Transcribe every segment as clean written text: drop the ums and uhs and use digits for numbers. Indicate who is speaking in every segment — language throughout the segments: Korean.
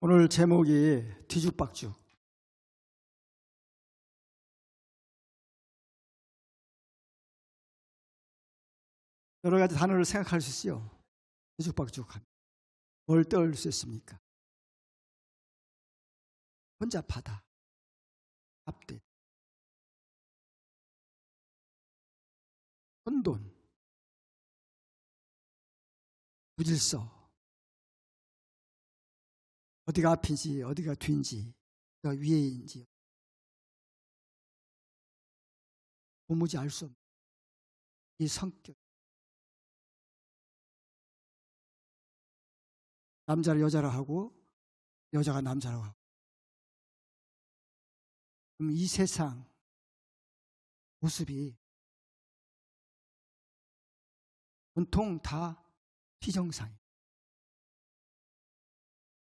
Speaker 1: 오늘 제목이 뒤죽박죽. 여러 가지 단어를 생각할 수 있어요. 뒤죽박죽하면 뭘 떠올릴 수 있습니까? 혼잡하다, 압대, 혼돈, 무질서, 어디가 앞인지 어디가 뒤인지 어디가 위에인지 도무지 알 수 없는 이 성격. 남자를 여자로 하고 여자가 남자로 하고, 그럼 이 세상 모습이 온통 다 비정상이에요.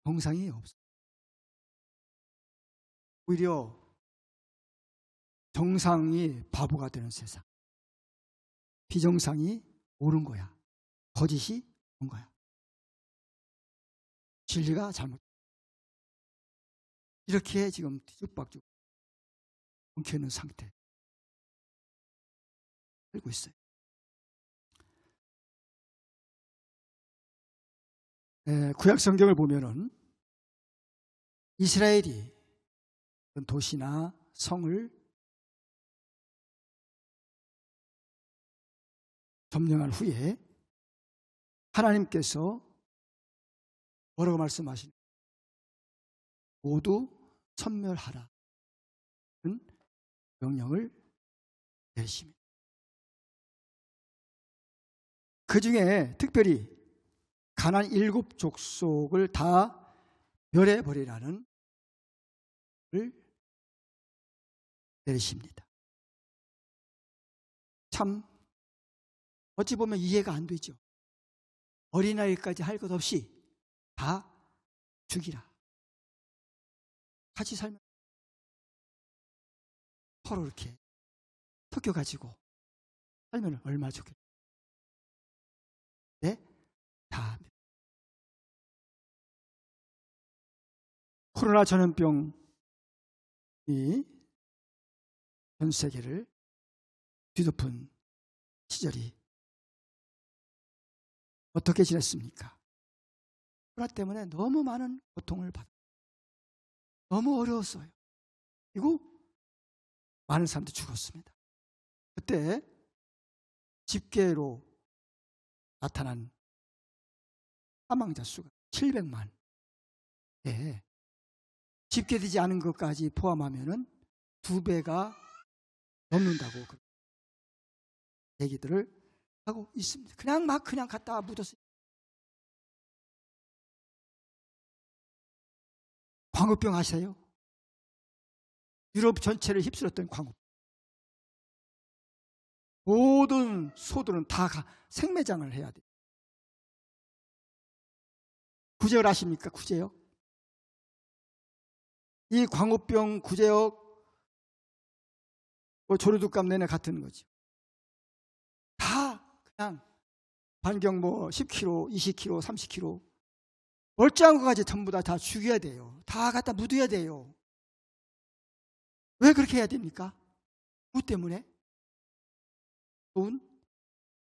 Speaker 1: 정상이 없어요. 오히려 정상이 바보가 되는 세상, 비정상이 옳은 거야, 거짓이 옳은 거야, 진리가 잘못. 이렇게 지금 뒤죽박죽 엉켜있는 상태 살고 있어요. 구약 성경을 보면은 이스라엘이 도시나 성을 점령한 후에 하나님께서 뭐라고 말씀하시는, 모두 섬멸하라 는 명령을 내리십니다. 그 중에 특별히 가나안 7 족속을 다 멸해버리라는 을 내리십니다. 참 어찌 보면 이해가 안 되죠. 어린아이까지 할 것 없이 다 죽이라. 같이 살면 서로 이렇게 섞여가지고 살면 얼마나 좋겠어요. 네? 다. 코로나 전염병이 전 세계를 뒤덮은 시절이 어떻게 지냈습니까? 코로나 때문에 너무 많은 고통을 받았어요. 너무 어려웠어요. 그리고 많은 사람들이 죽었습니다. 그때 집계로 나타난 사망자 수가 700만. 예. 집계되지 않은 것까지 포함하면은 2배가 넘는다고 얘기들을 하고 있습니다. 그냥 갖다 묻었어요. 광우병 아세요? 유럽 전체를 휩쓸었던 광우병. 모든 소들은 다 생매장을 해야 돼요. 구제역 아십니까? 구제역. 이 광우병 구제역 조류독감 내내 같은 거죠. 다 그냥 반경 10km, 20km, 30km 멀쩡한 것까지 전부 다 죽여야 돼요. 다 갖다 묻어야 돼요. 왜 그렇게 해야 됩니까? 뭐 때문에? 좋은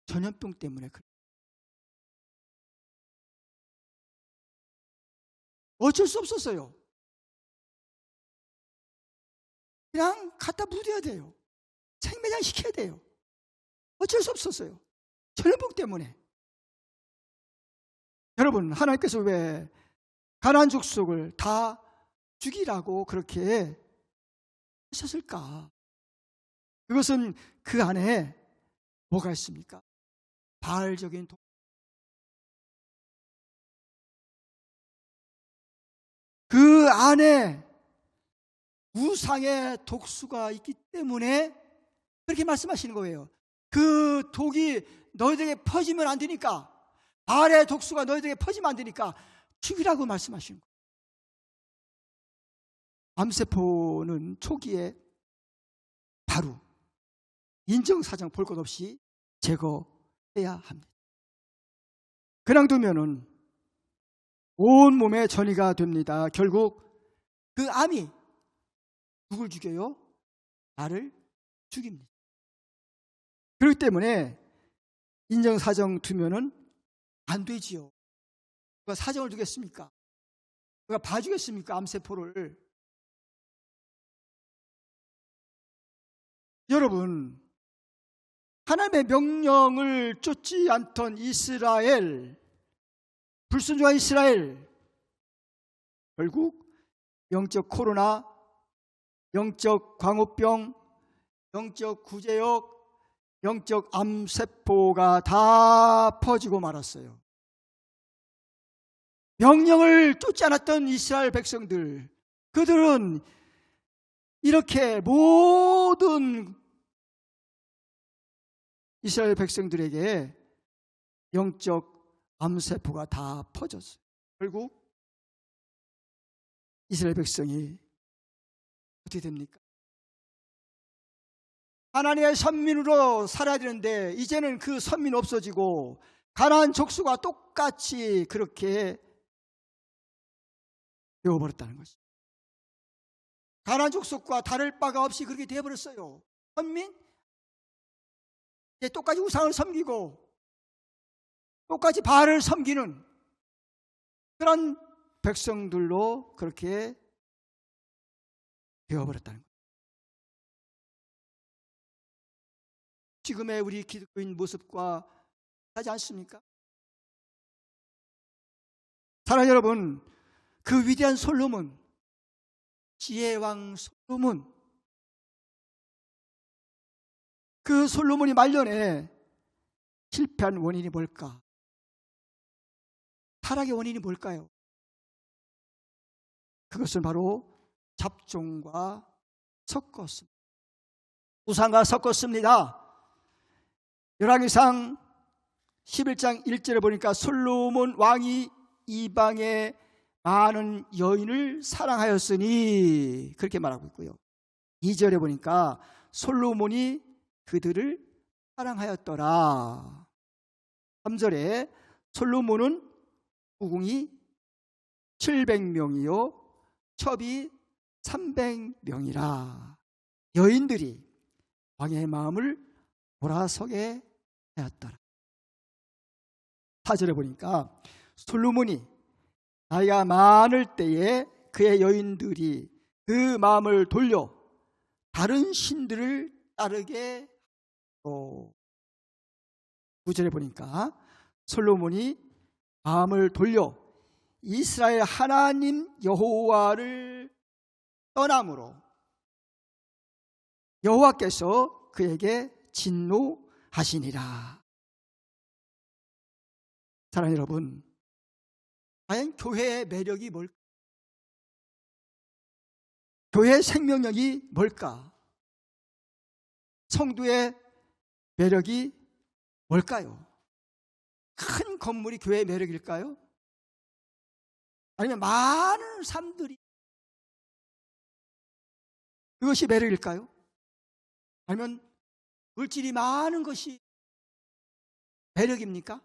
Speaker 1: 전염병 때문에. 어쩔 수 없었어요. 그냥 갖다 묻어야 돼요. 생매장 시켜야 돼요. 어쩔 수 없었어요. 전염병 때문에. 여러분, 하나님께서 왜 가나안 족속을 다 죽이라고 그렇게 하셨을까? 그것은 그 안에 뭐가 있습니까? 바알적인 그 안에 우상의 독수가 있기 때문에 그렇게 말씀하시는 거예요. 그 독이 너희들에게 퍼지면 안 되니까, 바알의 독수가 너희들에게 퍼지면 안 되니까 죽이라고 말씀하시는 거예요. 암세포는 초기에 바로 인정사정 볼 것 없이 제거해야 합니다. 그냥 두면은 온몸에 전이가 됩니다. 결국 그 암이 누굴 죽여요? 나를 죽입니다. 그렇기 때문에 인정사정 두면은 안 되지요. 누가 사정을 두겠습니까? 누가 봐주겠습니까? 암세포를. 여러분, 하나님의 명령을 쫓지 않던 이스라엘, 불순종한 이스라엘, 결국 영적 코로나, 영적 광우병, 영적 구제역, 영적 암세포가 다 퍼지고 말았어요. 명령을 쫓지 않았던 이스라엘 백성들, 그들은 이렇게 모든 이스라엘 백성들에게 영적 암세포가 다 퍼졌어요. 결국 이스라엘 백성이 어떻게 됩니까? 하나님의 선민으로 살아야 되는데 이제는 그 선민 없어지고 가나안 족속과 똑같이 그렇게 되어버렸다는 것이죠. 가나안 족속과 다를 바가 없이 그렇게 되어버렸어요. 선민? 이제 똑같이 우상을 섬기고 똑같이 바알을 섬기는 그런 백성들로 그렇게 되어버렸다는 거예요. 지금의 우리 기독교인 모습과 하지 않습니까? 사랑하는 여러분, 그 위대한 솔로몬, 지혜왕 솔로몬, 그 솔로몬이 말년에 실패한 원인이 뭘까? 타락의 원인이 뭘까요? 그것은 바로 잡종과 섞었습니다. 우상과 섞었습니다. 열왕기상 11장 1절에 보니까 솔로몬 왕이 이방의 많은 여인을 사랑하였으니 그렇게 말하고 있고요. 2절에 보니까 솔로몬이 그들을 사랑하였더라. 3절에 솔로몬은 후궁이 700명이요 첩이 300명이라. 여인들이 왕의 마음을 돌아서게 하였더라. 4절에 보니까 솔로몬이 나이가 많을 때에 그의 여인들이 그 마음을 돌려 다른 신들을 따르게 하고, 9절에 보니까 솔로몬이 마음을 돌려 이스라엘 하나님 여호와를 떠남으로 여호와께서 그에게 진노하시니라. 사랑하는 여러분, 과연 교회의 매력이 뭘까? 교회의 생명력이 뭘까? 성도의 매력이 뭘까요? 큰 건물이 교회의 매력일까요? 아니면 많은 사람들이 그것이 매력일까요? 아니면 물질이 많은 것이 매력입니까?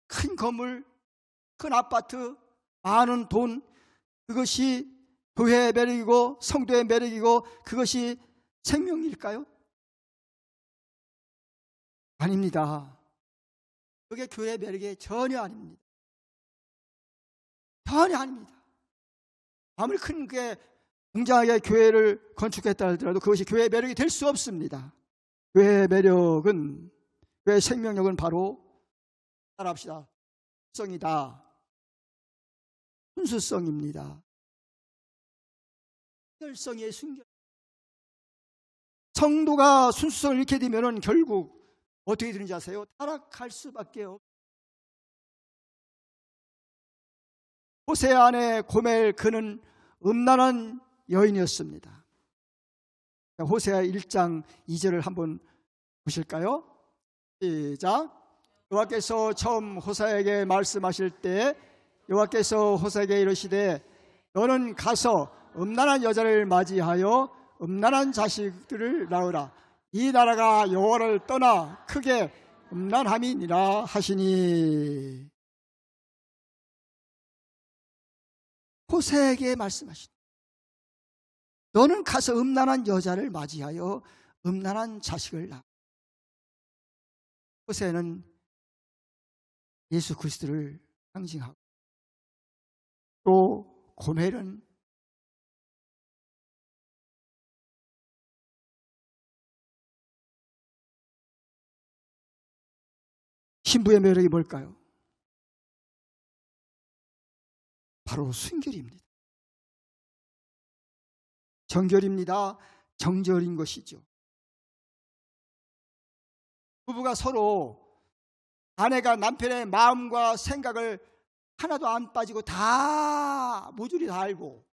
Speaker 1: 큰 건물, 큰 아파트, 많은 돈, 그것이 교회의 매력이고 성도의 매력이고 그것이 생명일까요? 아닙니다. 그게 교회의 매력이 전혀 아닙니다. 전혀 아닙니다. 아무리 큰 게 웅장하게 교회를 건축했다 하더라도 그것이 교회의 매력이 될 수 없습니다. 교회의 매력은, 교회의 생명력은 바로 따라합시다. 순수성이다. 순수성입니다. 순결성의 순결. 성도가 순수성을 잃게 되면 결국 어떻게 되는지 아세요? 타락할 수밖에 없어요. 호세아 아내 고멜, 그는 음란한 여인이었습니다. 호세아 1장 2절을 한번 보실까요? 시작. 여호와께서 처음 호세아에게 말씀하실 때 여호와께서 호세아에게 이르시되 너는 가서 음란한 여자를 맞이하여 음란한 자식들을 낳으라. 이 나라가 여호와를 떠나 크게 음란함이니라 하시니. 호세에게 말씀하시다. 너는 가서 음란한 여자를 맞이하여 음란한 자식을 낳아. 호세는 예수 그리스도를 상징하고, 또 고멜은 신부의 매력이 뭘까요? 바로 순결입니다. 정결입니다. 정절인 것이죠. 부부가 서로, 아내가 남편의 마음과 생각을 하나도 안 빠지고 다 모조리 다 알고,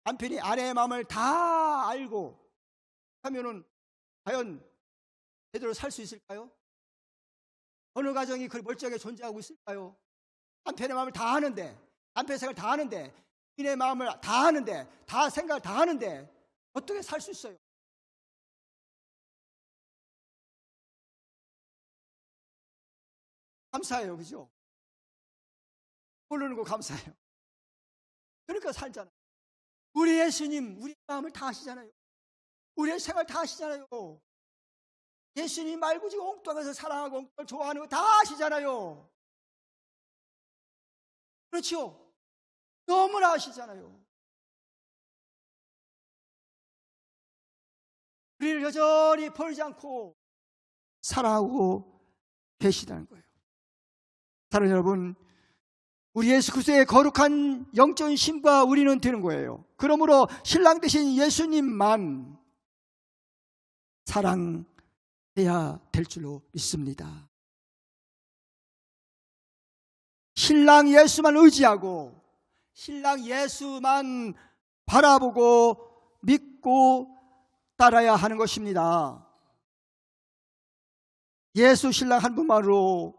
Speaker 1: 남편이 아내의 마음을 다 알고 하면은 과연 제대로 살 수 있을까요? 어느 가정이 그 멀쩡하게 존재하고 있을까요? 남편의 마음을 다 아는데, 남편의 생각을 다 아는데, 인의 마음을 다 아는데, 다 생각을 다 아는데 어떻게 살 수 있어요? 감사해요, 그죠? 모르는 거 감사해요. 그러니까 살잖아요. 우리 예수님, 우리 마음을 다 아시잖아요. 우리의 생활 다 아시잖아요. 예수님 말고 지금 엉뚱해서 사랑하고 엉뚱을 좋아하는 거 다 아시잖아요. 그렇죠? 너무나 아시잖아요. 우리를 여전히 버리지 않고 사랑하고 계시다는 거예요. 사랑하는 여러분, 우리 예수 그리스도의 거룩한 영적인 신부가 우리는 되는 거예요. 그러므로 신랑 되신 예수님만 사랑해야 될 줄로 믿습니다. 신랑 예수만 의지하고 신랑 예수만 바라보고 믿고 따라야 하는 것입니다. 예수 신랑 한 분만으로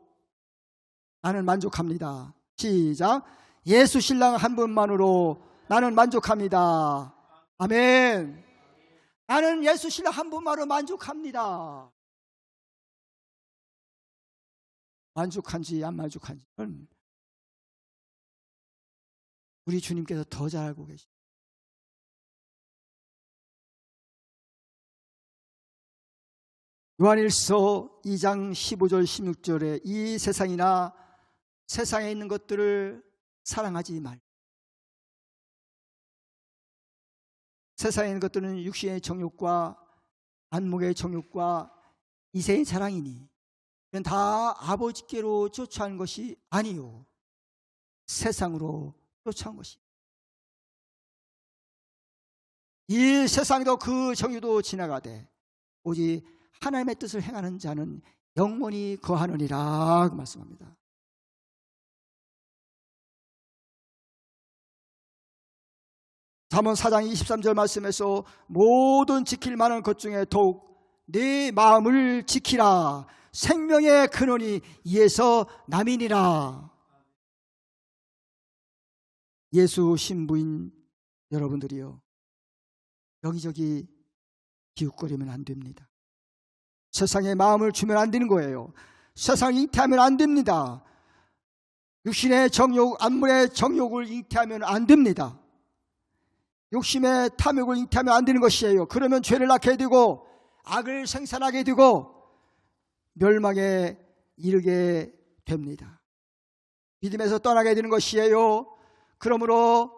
Speaker 1: 나는 만족합니다. 시작. 예수 신랑 한 분만으로 나는 만족합니다. 아멘. 나는 예수 신랑 한 분만으로 만족합니다. 만족한지 안 만족한지는 우리 주님께서 더 잘 알고 계십니다. 요한일서 2장 15절 16절에 이 세상이나 세상에 있는 것들을 사랑하지 말. 세상에 있는 것들은 육신의 정욕과 안목의 정욕과 이세의 자랑이니 이건 다 아버지께로 쫓아온 것이 아니요 세상으로 쫓아온 것이. 이 세상도 그 정욕도 지나가되 오직 하나님의 뜻을 행하는 자는 영원히 거하느니라 그 말씀합니다. 잠언 4장 23절 말씀에서 모든 지킬 만한 것 중에 더욱 네 마음을 지키라. 생명의 근원이 이에서 남이니라. 예수 신부인 여러분들이요, 여기저기 기웃거리면 안 됩니다. 세상에 마음을 주면 안 되는 거예요. 세상을 잉태하면 안 됩니다. 육신의 정욕, 안물의 정욕을 잉태하면 안 됩니다. 욕심의 탐욕을 잉태하면 안 되는 것이에요. 그러면 죄를 낳게 되고 악을 생산하게 되고 멸망에 이르게 됩니다. 믿음에서 떠나게 되는 것이에요. 그러므로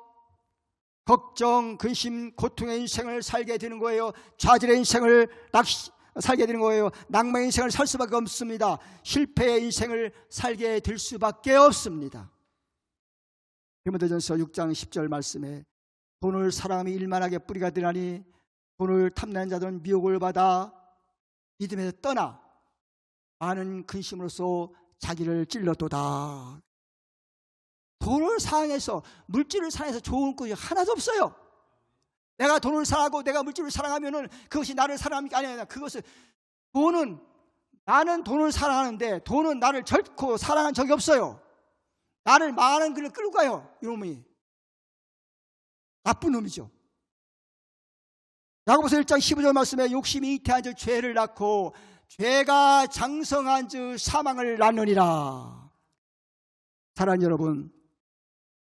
Speaker 1: 걱정, 근심, 고통의 인생을 살게 되는 거예요. 좌절의 인생을 살게 되는 거예요. 낭만의 인생을 살 수밖에 없습니다. 실패의 인생을 살게 될 수밖에 없습니다. 디모데전서 6장 10절 말씀에 돈을 사람이 일만하게 뿌리가 되나니 돈을 탐내는 자들은 미혹을 받아 믿음에서 떠나 많은 근심으로써 자기를 찔렀도다. 돈을 사랑해서, 물질을 사랑해서 좋은 것이 하나도 없어요. 내가 돈을 사랑하고 내가 물질을 사랑하면은 그것이 나를 사랑하는 게 아니야. 그것은 돈은, 나는 돈을 사랑하는데 돈은 나를 결코 사랑한 적이 없어요. 나를 많은 길을 끌고 가요. 이놈이 나쁜 놈이죠. 야고보서 1장 15절 말씀에 욕심이 잉태한 즉 죄를 낳고 죄가 장성한 즉 사망을 낳느니라. 사랑하는 여러분,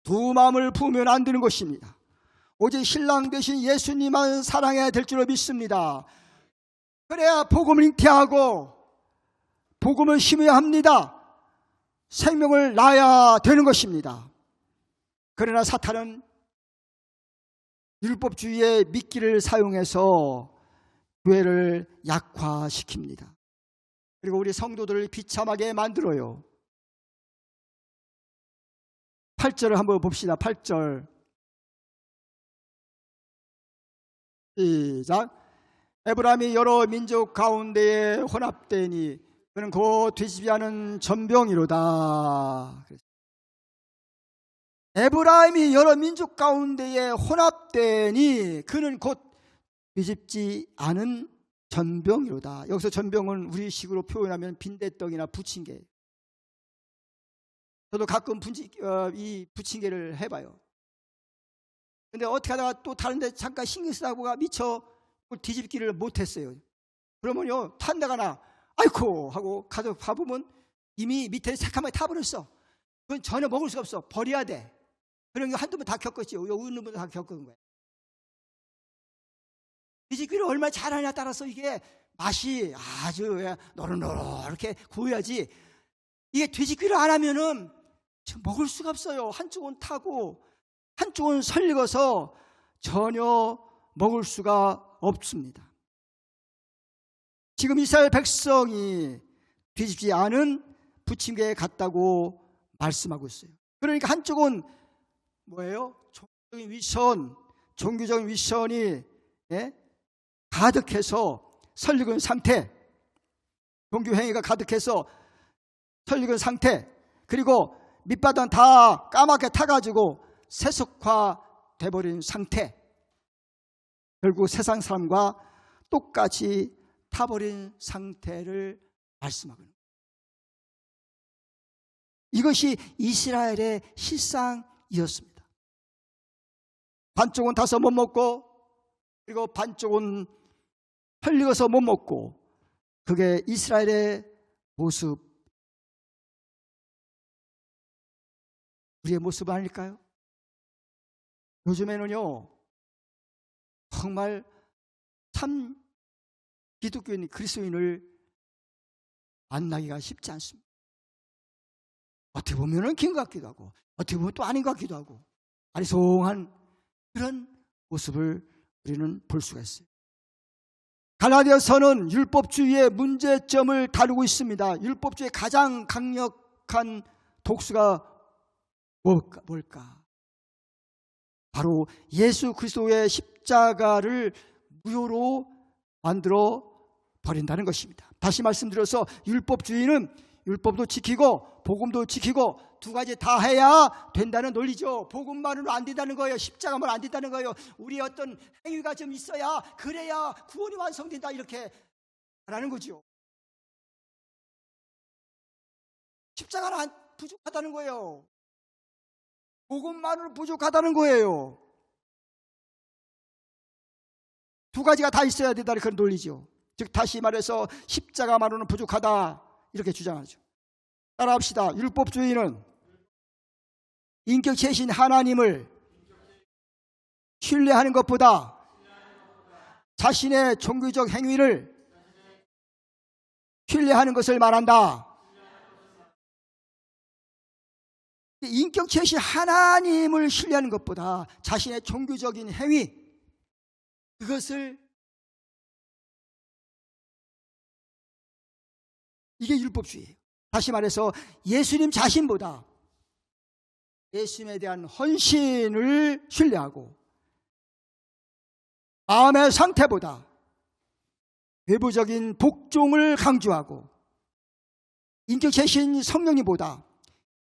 Speaker 1: 두 마음을 부으면 안 되는 것입니다. 오직 신랑 되신 예수님만 사랑해야 될 줄로 믿습니다. 그래야 복음을 잉태하고 복음을 심어야 합니다. 생명을 낳아야 되는 것입니다. 그러나 사탄은 율법주의의 미끼를 사용해서 교회를 약화시킵니다. 그리고 우리 성도들을 비참하게 만들어요. 8절을 한번 봅시다. 8절 시작. 에브라임이 여러 민족 가운데에 혼합되니 그는 곧 뒤집지 않은 전병이로다. 에브라임이 여러 민족 가운데에 혼합되니 그는 곧 뒤집지 않은 전병이로다. 여기서 전병은 우리식으로 표현하면 빈대떡이나 부침개. 저도 가끔 이 부침개를 해봐요. 근데 어떻게 하다가 또 다른데 잠깐 신경 쓰다 보가 미처 뒤집기를 못했어요. 그러면요 탄다가나 아이고 하고 가서 봐보면 이미 밑에 새카맣게 타버렸어. 그건 전혀 먹을 수가 없어. 버려야 돼. 그런 거 한두 번 다 겪었지. 여기 있는 분도 다 겪은 거야. 뒤집기를 얼마나 잘하냐에 따라서 이게 맛이 아주 노릇노릇 이렇게 구워야지. 이게 뒤집기를 안 하면은 먹을 수가 없어요. 한쪽은 타고 한쪽은 설익어서 전혀 먹을 수가 없습니다. 지금 이스라엘 백성이 뒤집지 않은 부침개에 같다고 말씀하고 있어요. 그러니까 한쪽은 뭐예요? 종교적인 위선이 가득해서 설익은 상태, 종교 행위가 가득해서 설익은 상태, 그리고 밑바닥은 다 까맣게 타가지고 세속화 돼버린 상태, 결국 세상 사람과 똑같이 타버린 상태를 말씀하고 있는 거예요. 이것이 이스라엘의 실상이었습니다. 반쪽은 타서 못 먹고 그리고 반쪽은 헐익어서 못 먹고, 그게 이스라엘의 모습, 우리의 모습 아닐까요? 요즘에는요 정말 참 기독교인 그리스도인을 만나기가 쉽지 않습니다. 어떻게 보면 긴 것 같기도 하고 어떻게 보면 또 아닌 것 같기도 하고 아리송한 그런 모습을 우리는 볼 수가 있어요. 갈라디아서는 율법주의의 문제점을 다루고 있습니다. 율법주의의 가장 강력한 독수가 뭘까? 바로 예수 그리스도의 십자가를 무효로 만들어 버린다는 것입니다. 다시 말씀드려서 율법주의는 율법도 지키고 복음도 지키고 두 가지 다 해야 된다는 논리죠. 복음만으로 안 된다는 거예요. 십자가만 안 된다는 거예요. 우리의 어떤 행위가 좀 있어야, 그래야 구원이 완성된다, 이렇게 말하는 거죠. 십자가는 부족하다는 거예요. 복음만으로 부족하다는 거예요. 두 가지가 다 있어야 된다는 그런 논리죠. 즉 다시 말해서 십자가만으로는 부족하다, 이렇게 주장하죠. 따라합시다. 율법주의는 인격체이신 하나님을 신뢰하는 것보다 자신의 종교적 행위를 신뢰하는 것을 말한다. 인격체이신 하나님을 신뢰하는 것보다 자신의 종교적인 행위, 그것을, 이게 율법주의예요. 다시 말해서 예수님 자신보다 예수님에 대한 헌신을 신뢰하고 마음의 상태보다 외부적인 복종을 강조하고 인격체신 성령님보다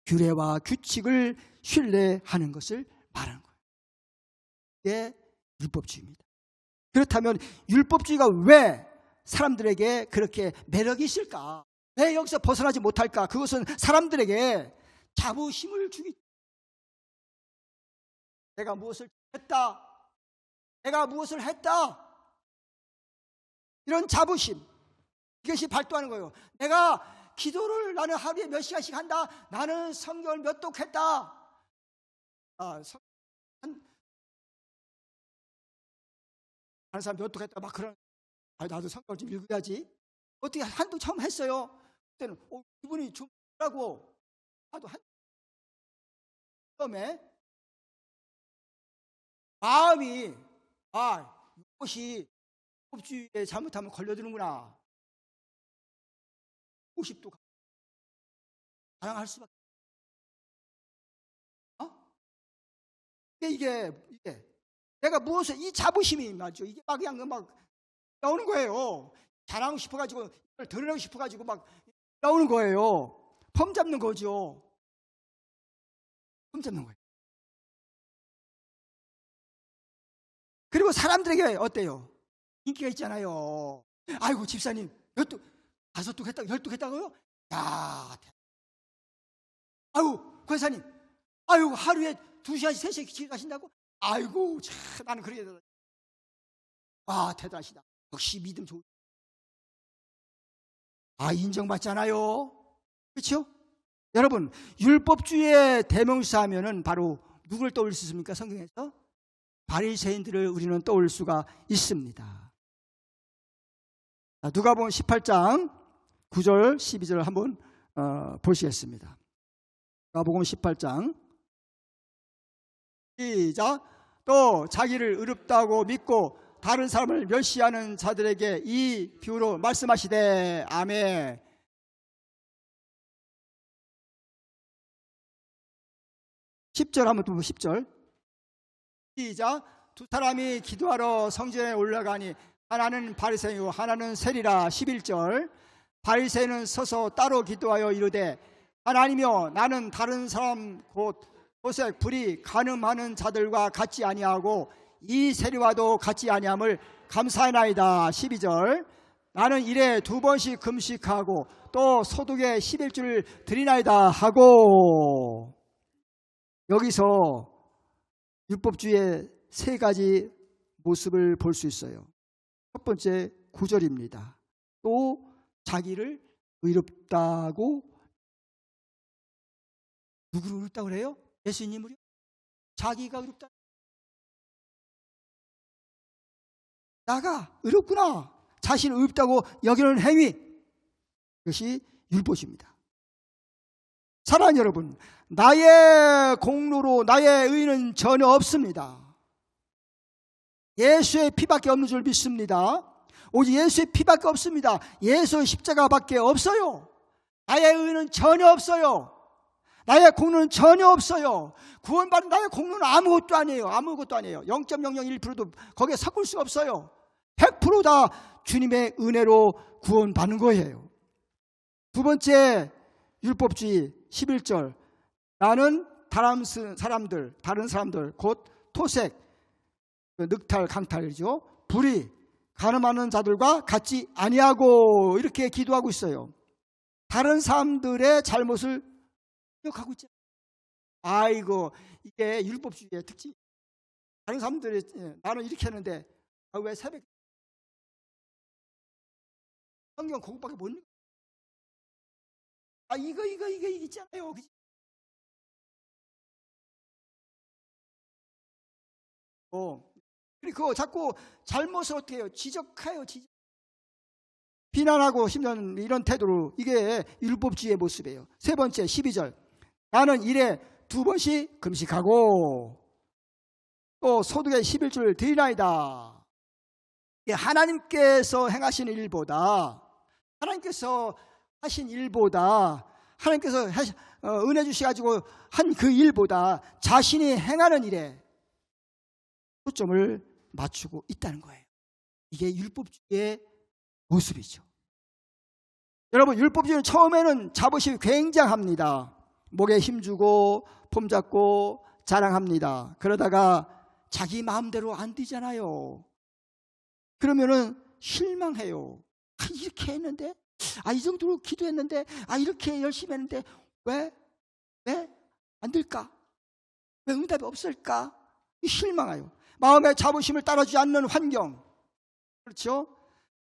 Speaker 1: 규례와 규칙을 신뢰하는 것을 말하는 거예요. 이게 율법주의입니다. 그렇다면 율법주의가 왜 사람들에게 그렇게 매력이 있을까? 왜 여기서 벗어나지 못할까? 그것은 사람들에게 자부심을 주기. 내가 무엇을 했다, 내가 무엇을 했다, 이런 자부심, 이것이 발도하는 거예요. 내가 기도를 나는 하루에 몇 시간씩 한다, 나는 성경을 몇 독 했다, 다른 사람들 어떻게 했다 막 그런, 나도 성경을 좀 읽어야지. 어떻게 한두 처음 했어요. 그때는 이분이 좀 라고 나도 처음에 마음이 이것이 율법주의에 잘못하면 걸려드는구나. 50도 다양할 수밖에. 이게 내가 무엇을 이 자부심이 맞죠. 이게 막 그냥 막 나오는 거예요. 자랑하고 싶어가지고 드러내고 싶어가지고 막 나오는 거예요. 폼 잡는 거죠. 폼 잡는 거예요. 그리고 사람들에게 어때요? 인기가 있잖아요. 아이고 집사님 5뚝 했다고 10뚝 했다고요? 야, 아이고 권사님 아이고 하루에 2시간씩 3시간씩 기도하신다고? 아이고 참 나는 그렇게 대단하시다. 역시 믿음 좋은. 인정받잖아요. 그렇죠? 여러분 율법주의의 대명사 하면은 바로 누구를 떠올릴 수 있습니까? 성경에서 바리새인들을 우리는 떠올릴 수가 있습니다. 누가복음 18장 9절 12절 한번 보시겠습니다. 누가복음 18장 시작. 또 자기를 의롭다고 믿고 다른 사람을 멸시하는 자들에게 이 비유로 말씀하시되 아멘. 10절 한번 또 10절 시작. 두 사람이 기도하러 성전에 올라가니 하나는 바리새인이요 하나는 세리라. 11절 바리새인은 서서 따로 기도하여 이르되 하나님이여 나는 다른 사람 곧 도색 불의 간음하는 자들과 같지 아니하고 이 세리와도 같지 아니함을 감사하나이다. 12절 나는 일에 2번씩 금식하고 또 소득의 11주를 드리나이다 하고. 여기서 율법주의의 3가지 모습을 볼 수 있어요. 첫 번째 9절입니다. 또 자기를 의롭다고. 누구를 의롭다고 그래요? 예수님을요? 자기가 의롭다. 나가 의롭구나. 자신을 의롭다고 여기는 행위, 이것이 율법입니다. 사랑하는 여러분, 나의 공로로 나의 의는 전혀 없습니다. 예수의 피밖에 없는 줄 믿습니다. 오직 예수의 피밖에 없습니다. 예수의 십자가밖에 없어요. 나의 의는 전혀 없어요. 나의 공로는 전혀 없어요. 구원받은 나의 공로는 아무것도 아니에요. 아무것도 아니에요. 0.001%도 거기에 섞을 수가 없어요. 100% 다 주님의 은혜로 구원받는 거예요. 두 번째 율법주의 11절 나는 다른 사람들 곧 토색, 늑탈, 강탈이죠. 불의, 간음하는 자들과 같지 아니하고 이렇게 기도하고 있어요. 다른 사람들의 잘못을 기억하고 있잖아요. 아이고 이게 율법주의의 특징. 다른 사람들이 나는 이렇게 했는데 왜 새벽 성경 그것밖에 못 읽어? 이거 있잖아요. 그리고 자꾸 잘못을 어떻게 해요? 지적해요. 비난하고 심지어 이런 태도로. 이게 율법주의의 모습이에요. 세 번째 12절 나는 일에 2번씩 금식하고 또 소득의 11주를 드리나이다. 이게 하나님께서 행하신 일보다 하나님께서 은혜 주셔가지고 한 그 일보다 자신이 행하는 일에 초점을 맞추고 있다는 거예요. 이게 율법주의의 모습이죠. 여러분 율법주의는 처음에는 자부심이 굉장합니다. 목에 힘주고 폼 잡고 자랑합니다. 그러다가 자기 마음대로 안 되잖아요. 그러면은 실망해요. 이렇게 했는데 이 정도로 기도했는데 이렇게 열심히 했는데 왜 안 될까? 왜 응답이 없을까? 실망해요. 마음의 자부심을 따라주지 않는 환경, 그렇죠?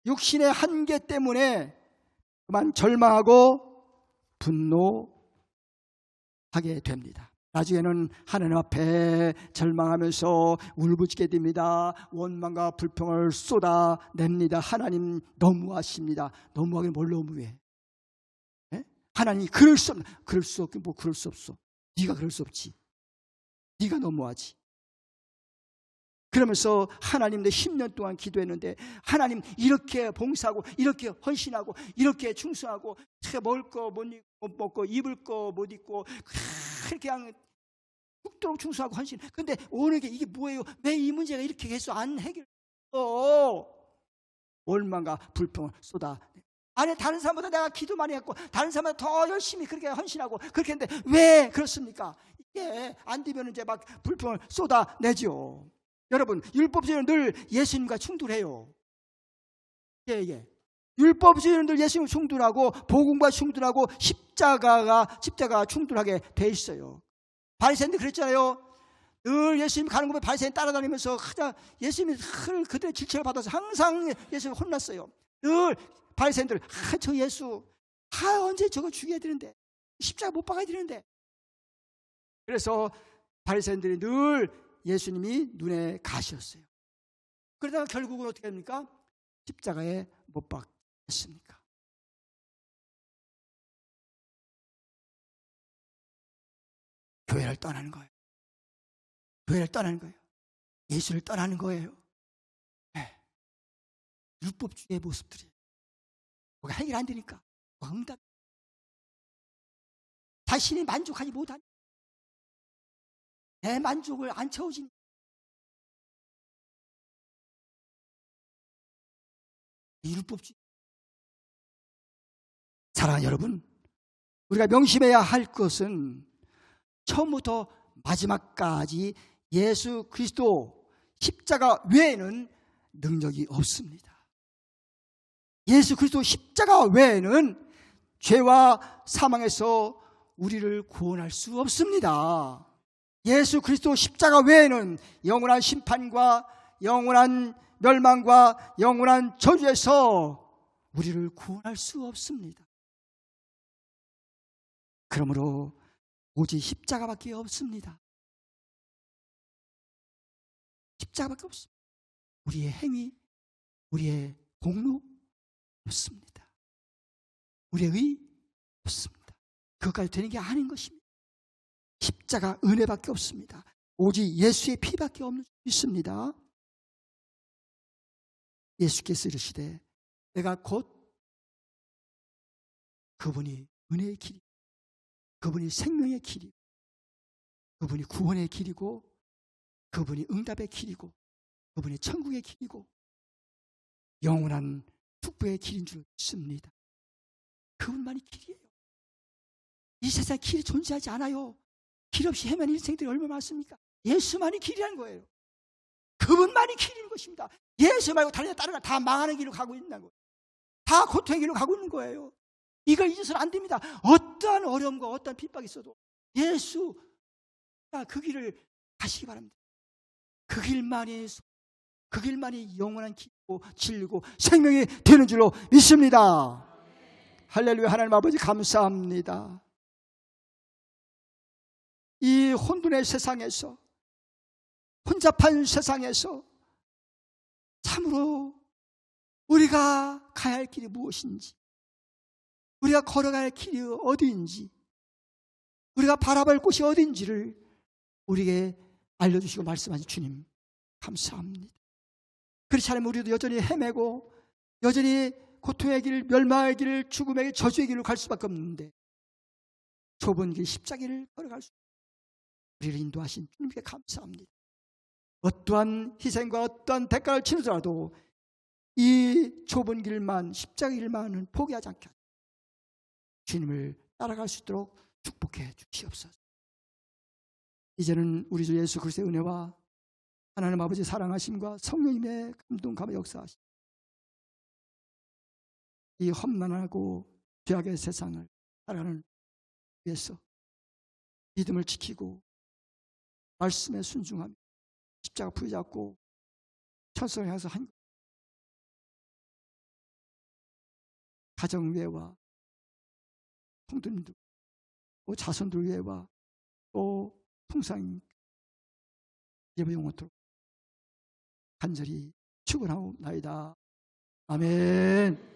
Speaker 1: 육신의 한계 때문에 그만 절망하고 분노하게 됩니다. 나중에는 하나님 앞에 절망하면서 울부짖게 됩니다. 원망과 불평을 쏟아냅니다. 하나님 너무하십니다. 너무하긴 뭘 너무해? 예? 하나님이 그럴 수 없나? 그럴 수 없긴 뭐 그럴 수 없어. 네가 그럴 수 없지. 네가 너무하지. 그러면서 하나님도 10년 동안 기도했는데 하나님 이렇게 봉사하고 이렇게 헌신하고 이렇게 충성하고 먹을 거 못 먹고 입을 거 못 입고 그냥 죽도록 충성하고 헌신. 근데 오는 게 이게 뭐예요? 왜 이 문제가 이렇게 계속 안 해결? 원망과 불평을 쏟아. 아니 다른 사람보다 내가 기도 많이 했고 다른 사람보다 더 열심히 그렇게 헌신하고 그렇게 했는데 왜 그렇습니까? 이게 안 되면 이제 막 불평을 쏟아내죠. 여러분 율법주의는 늘 예수님과 충돌해요. 예. 율법주의는 늘 예수님과 충돌하고 복음과 충돌하고 십자가가 충돌하게 돼 있어요. 바리새인들 그랬잖아요. 늘 예수님 가는 곳에 바리새인 따라다니면서 예수님이 그들의 질책을 받아서 항상 예수님 혼났어요. 늘 바리새인들 저 예수 언제 저거 죽여야 되는데 십자가 못 박아야 되는데. 그래서 바리새인들이 늘 예수님이 눈에 가시였어요. 그러다가 결국은 어떻게 합니까? 십자가에 못 박혔습니까? 교회를 떠나는 거예요. 교회를 떠나는 거예요. 예수를 떠나는 거예요. 네. 율법주의의 모습들이 뭐가 해결 안 되니까 응답. 자신이 만족하지 못하니 내 만족을 안 채워지니 율법주의. 사랑하는 여러분, 우리가 명심해야 할 것은 처음부터 마지막까지 예수 그리스도 십자가 외에는 능력이 없습니다. 예수 그리스도 십자가 외에는 죄와 사망에서 우리를 구원할 수 없습니다. 예수 그리스도 십자가 외에는 영원한 심판과 영원한 멸망과 영원한 저주에서 우리를 구원할 수 없습니다. 그러므로 오직 십자가밖에 없습니다. 십자가밖에 없습니다. 우리의 행위, 우리의 공로 없습니다. 우리의 의 없습니다. 그것까지 되는 게 아닌 것입니다. 십자가 은혜밖에 없습니다. 오직 예수의 피밖에 없는 줄 믿습니다. 예수께서 이르시되 내가 곧 그분이 은혜의 길이, 그분이 생명의 길이, 그분이 구원의 길이고 그분이 응답의 길이고 그분이 천국의 길이고 영원한 축복의 길인 줄 믿습니다. 그분만이 길이에요. 이 세상에 길이 존재하지 않아요. 길 없이 헤매는 인생들이 얼마나 많습니까? 예수만이 길이라는 거예요. 그분만이 길인 것입니다. 예수 말고 다른 데 따라가 다 망하는 길로 가고 있는 거예요. 다 고통의 길로 가고 있는 거예요. 이걸 잊어서는 안 됩니다. 어떠한 어려움과 어떠한 핍박이 있어도 예수가 그 길을 가시기 바랍니다. 그 길만이 영원한 길이고 진리고 생명이 되는 줄로 믿습니다. 할렐루야. 하나님 아버지 감사합니다. 이 혼돈의 세상에서, 혼잡한 세상에서 참으로 우리가 가야 할 길이 무엇인지, 우리가 걸어가야 할 길이 어디인지, 우리가 바라볼 곳이 어딘지를 우리에게 알려주시고 말씀하신 주님 감사합니다. 그렇지 않으면 우리도 여전히 헤매고 여전히 고통의 길, 멸망의 길, 죽음의 길, 저주의 길로 갈 수밖에 없는데 좁은 길 십자가를 걸어갈 수 우리를 인도하신 주님께 감사합니다. 어떠한 희생과 어떠한 대가를 치르더라도 이 좁은 길만, 십자가 길만은 포기하지 않게 하시고 주님을 따라갈 수 있도록 축복해 주시옵소서. 이제는 우리 주 예수 그리스도의 은혜와 하나님 아버지 사랑하심과 성령님의 감동감화 역사하심, 이 험난하고 죄악의 세상을 살아가는 위해서 믿음을 지키고 말씀에 순종하며 십자가 부여잡고 천성을 향해서 한 가정 위에와 성도님들, 또 자손들 위에와 또 풍성 예배 영원토록 간절히 축원하옵나이다. 아멘.